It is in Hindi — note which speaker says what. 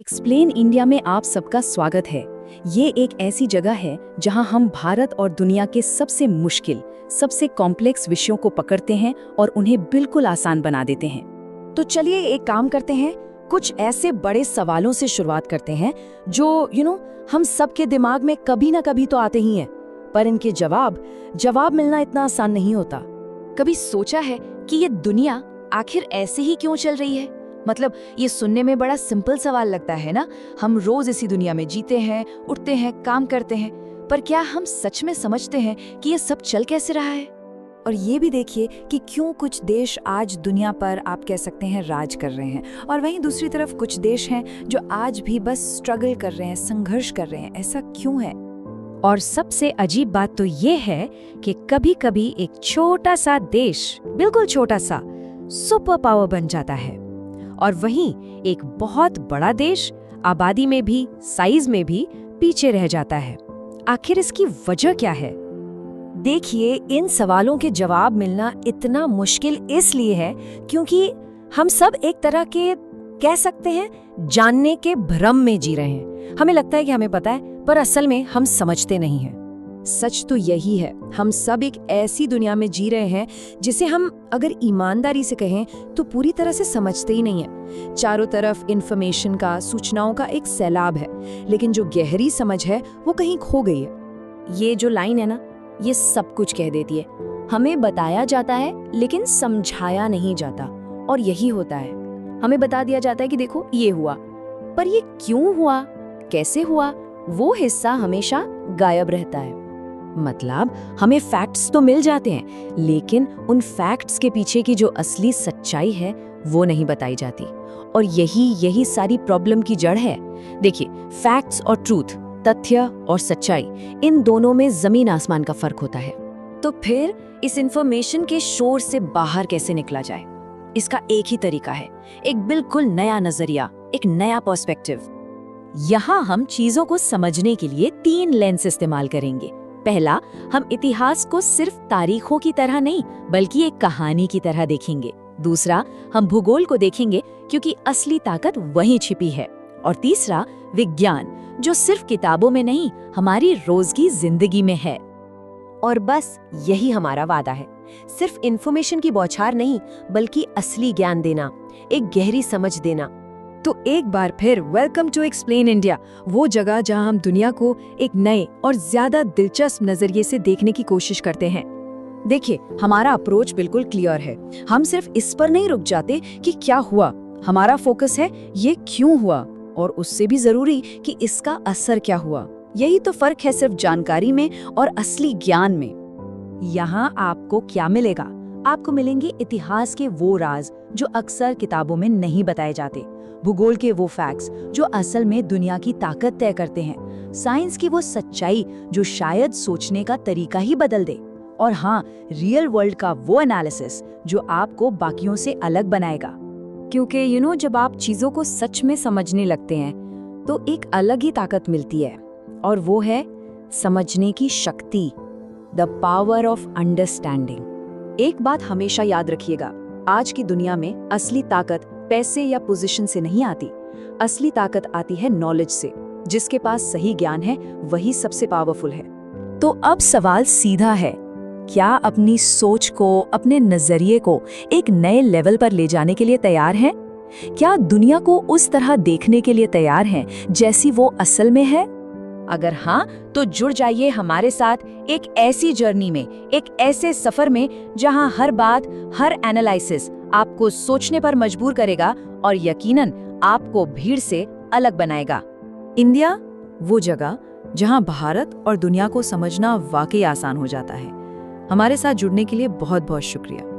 Speaker 1: एक्सप्लेन इंडिया में आप सबका स्वागत है। ये एक ऐसी जगह है जहां हम भारत और दुनिया के सबसे मुश्किल, सबसे कॉम्प्लेक्स विषयों को पकड़ते हैं और उन्हें बिल्कुल आसान बना देते हैं। तो चलिए एक काम करते हैं, कुछ ऐसे बड़े सवालों से शुरुआत करते हैं जो हम सबके दिमाग में कभी ना कभी तो आते ही हैं, पर इनके जवाब मिलना इतना आसान नहीं होता।
Speaker 2: कभी सोचा है कि ये दुनिया आखिर ऐसे ही क्यों चल रही है? मतलब ये सुनने में बड़ा सिंपल सवाल लगता है ना। हम रोज इसी दुनिया में जीते हैं, उठते हैं, काम करते हैं, पर क्या हम सच में समझते हैं कि ये सब चल कैसे रहा है?
Speaker 3: और ये भी देखिए कि क्यों कुछ देश आज दुनिया पर आप कह सकते हैं राज कर रहे हैं, और वहीं दूसरी तरफ कुछ देश हैं जो आज भी बस स्ट्रगल कर रहे हैं, संघर्ष कर रहे हैं। ऐसा क्यों है?
Speaker 4: और सबसे अजीब बात तो ये है कि कभी-कभी एक छोटा सा देश, बिल्कुल छोटा सा, सुपर पावर बन जाता है, और वहीं एक बहुत बड़ा देश आबादी में भी, साइज में भी पीछे रह जाता है। आखिर इसकी वजह क्या है?
Speaker 3: देखिए, इन सवालों के जवाब मिलना इतना मुश्किल इसलिए है क्योंकि हम सब एक तरह के कह सकते हैं जानने के भ्रम में जी रहे हैं। हमें लगता है कि हमें पता है, पर असल में हम समझते नहीं हैं।
Speaker 1: सच तो यही है, हम सब एक ऐसी दुनिया में जी रहे हैं जिसे हम अगर ईमानदारी से कहें तो पूरी तरह से समझते ही नहीं है। चारों तरफ इंफॉर्मेशन का, सूचनाओं का एक सैलाब है, लेकिन जो गहरी समझ है वो कहीं खो गई है। ये जो लाइन है ना, ये सब कुछ कह देती है। हमें बताया जाता है लेकिन समझाया नहीं जाता, और यही होता है। हमें बता दिया जाता है कि देखो ये हुआ, पर ये क्यों हुआ, कैसे हुआ, वो हिस्सा हमेशा गायब रहता है। मतलब हमें फैक्ट्स तो मिल जाते हैं, लेकिन उन फैक्ट्स के पीछे की जो असली सच्चाई है वो नहीं बताई जाती, और यही सारी प्रॉब्लम की जड़ है। देखिए, फैक्ट्स और ट्रूथ, तथ्य और सच्चाई, इन दोनों में जमीन आसमान का फर्क होता है। तो फिर इस इंफॉर्मेशन के शोर से बाहर कैसे निकला जाए? इसका एक ही तरीका है, एक बिल्कुल नया नजरिया, एक नया पर्सपेक्टिव। यहाँ हम चीजों को समझने के लिए 3 लेंस इस्तेमाल करेंगे। पहला, हम इतिहास को सिर्फ तारीखों की तरह नहीं बल्कि एक कहानी की तरह देखेंगे। दूसरा, हम भूगोल को देखेंगे क्योंकि असली ताकत वहीं छिपी है। और तीसरा, विज्ञान, जो सिर्फ किताबों में नहीं, हमारी रोज की जिंदगी में है।
Speaker 3: और बस यही हमारा वादा है, सिर्फ इन्फॉर्मेशन की बौछार नहीं बल्कि असली ज्ञान देना, एक गहरी समझ देना।
Speaker 1: तो एक बार फिर वेलकम टू एक्सप्लेन इंडिया, वो जगह जहां हम दुनिया को एक नए और ज्यादा दिलचस्प नजरिए से देखने की कोशिश करते हैं। देखिए, हमारा अप्रोच बिल्कुल क्लियर है। हम सिर्फ इस पर नहीं रुक जाते कि क्या हुआ, हमारा फोकस है ये क्यों हुआ, और उससे भी जरूरी कि इसका असर क्या हुआ। यही तो फर्क है सिर्फ जानकारी में और असली ज्ञान में। यहाँ आपको क्या मिलेगा? आपको मिलेंगे इतिहास के वो राज जो अक्सर किताबों में नहीं बताए जाते, भूगोल के वो फैक्ट्स जो असल में दुनिया की ताकत तय करते हैं, साइंस की वो सच्चाई जो शायद सोचने का तरीका ही बदल दे, और हाँ, रियल वर्ल्ड का वो एनालिसिस जो आपको बाकियों से अलग बनाएगा। क्योंकि जब आप चीजों को सच में समझने लगते हैं तो एक अलग ही ताकत मिलती है, और वो है समझने की शक्ति, द पावर ऑफ अंडरस्टैंडिंग। एक बात हमेशा याद रखिएगा, आज की दुनिया में असली ताकत पैसे या पोजीशन से नहीं आती, असली ताकत आती है नॉलेज से। जिसके पास सही ज्ञान है वही सबसे पावरफुल है। तो अब सवाल सीधा है, क्या अपनी सोच को, अपने नजरिए को एक नए लेवल पर ले जाने के लिए तैयार हैं? क्या दुनिया को उस तरह देखने के लिए तैयार हैं जैसी वो असल में है? अगर हाँ, तो जुड़ जाइए हमारे साथ एक ऐसी जर्नी में, एक ऐसे सफर में जहां हर बात, हर एनालिसिस आपको सोचने पर मजबूर करेगा और यकीनन आपको भीड़ से अलग बनाएगा। इंडिया, वो जगह जहां भारत और दुनिया को समझना वाकई आसान हो जाता है। हमारे साथ जुड़ने के लिए बहुत बहुत शुक्रिया।